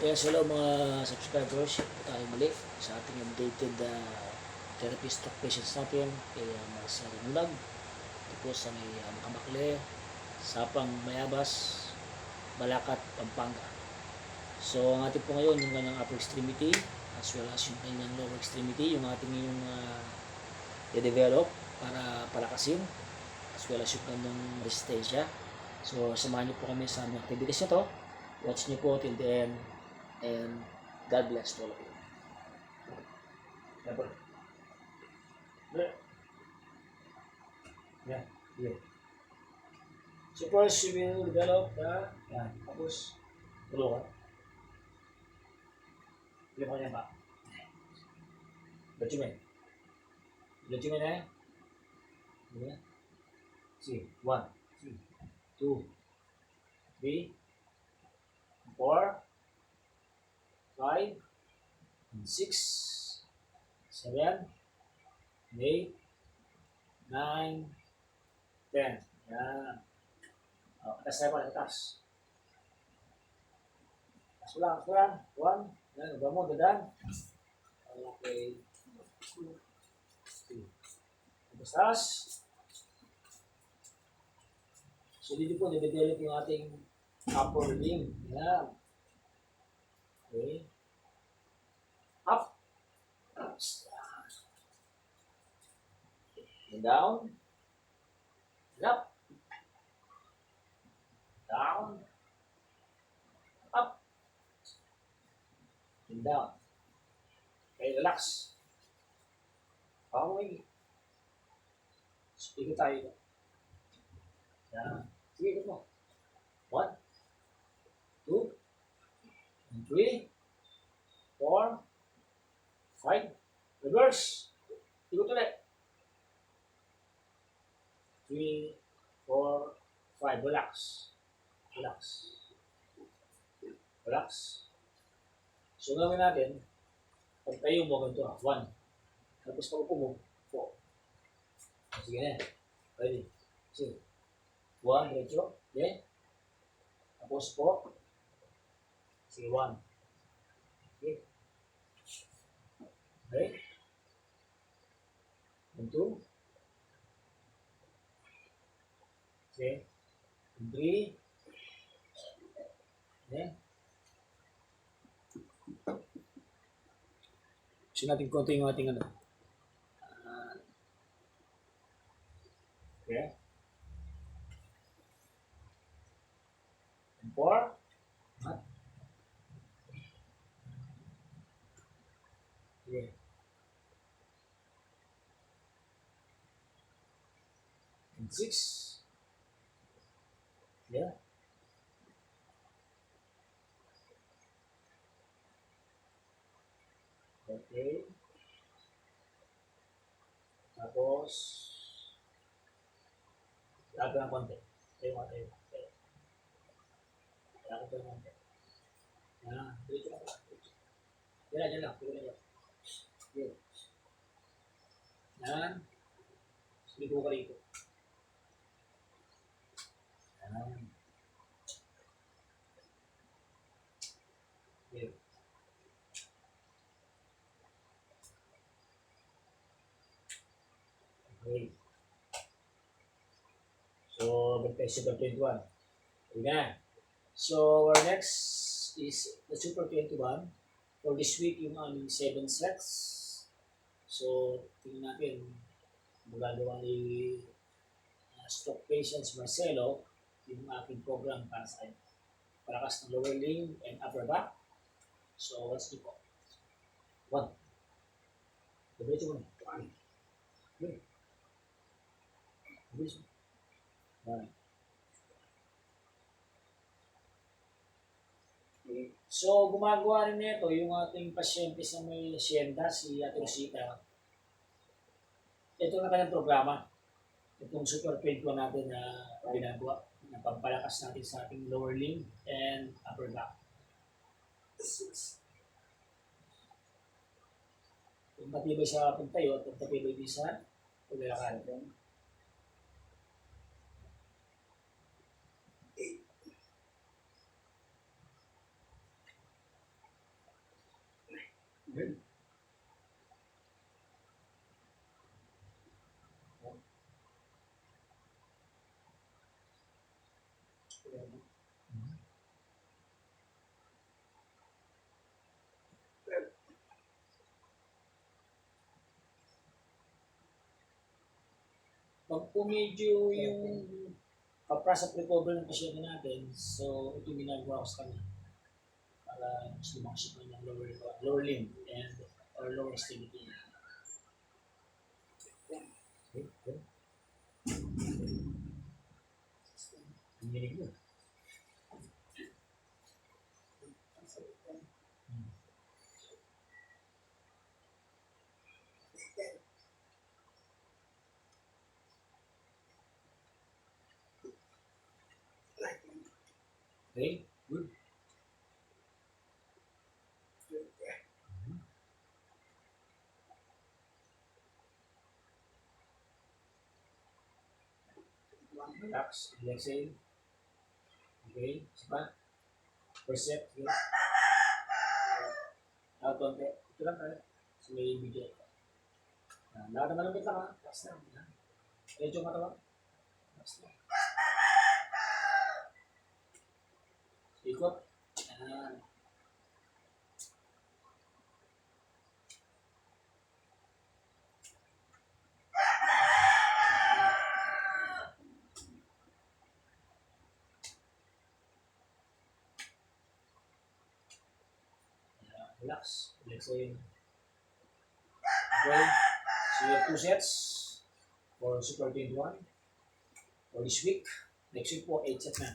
Yes, hello mga subscribers. Ito tayo muli sa ating updated therapy stroke patients natin kay Marcel Mulag. Ito po sa may Makamakle, Sapang Mayabas, Balacat, Pampanga. So ang ating po ngayon yung kanyang upper extremity as well as yung kanyang lower extremity, yung ating yung i-develop para palakasin as well as yung kanyang resistensya. So samahan niyo po kami sa aming activities na to. Watch niyo po till the end. And God bless all of you. Yeah, yeah. So first, you will develop the, yan, tapos, tulungan. Tulungan ko niya ba? Document. Document na yan. Yan. See, 1, 2, 3, 4, 5, 6, 7, 8, 9, 10. Yan. Atas tayo pa, atas. Atas ko lang. 1. Yan, uga mo, dadan. Okay. 2. Atas. So, dito po, nidevelop yung ating upper limb. Yan. Okay. Up. And down. Up. Down. Up. And down. Okay, relax. Okay. Ikot tayo. Yan. Sige, ikot mo. 1, 2, 3, 4, 5. Reverse. Ikot ulit. 3, 4, 5. Relax. Relax. Relax. So, gawin natin, pag tayo mo, ganito 1. Tapos pag upo mo, 4. Sige na. Ready. Sige. 1, diretso. Okay. Tapos 4. Sige, 1. Okay. Okay. 1, 2. Okay. 3. Okay. Gusto natin konti yung ating ano. Okay. And 4. Okay. And 6. Yeah. Okay. Tapos, lago ng konti. Tayo mo, tayo. Lago tayo ng konti. Yan. Dito lang. Diyan lang. Yan. Yan. Ligo ka rito. Yan. Yan. Okay. So, Super 21. Okay. So, our next is the Super 21. For this week, yung aming 7 sets. So, tingnan natin magagawa ni stroke patients Marcelo yung aking program para sa palakas ng lower limb and upper back. So, let's do po. 1. Diretso mo na. 1. Good. Diretso. 1. Okay. So, gumagawa rin nito yung ating pasyente sa may asyenda, si Ate Rosita. Ito na kanyang programa. Itong Super 21 natin na ginagawa. Na pampalakas natin sa ating lower limb and upper back. Kung matibay sa pagtayo at matibay din sa paglalakad. Good. Pag po medyo yung ka-process of recovery ng pasyente natin, so ito yung ginagawa ko sa kanya para mas lumakas yung kanyang lower limb and or lower extremity. Okay, good. Hinilig mo. Okay, good. Relax, exhale. Okay, isa first set, okay. Out konti. Ito lang tayo. So may video. Lahat naman ng bitang ha. Relax lang. Medyo katawan. Relax lang. Ikot. Yan. Relax. Exhale. Okay. So you have 2 sets for Super 21 for this week. Next week po, 8 sets na.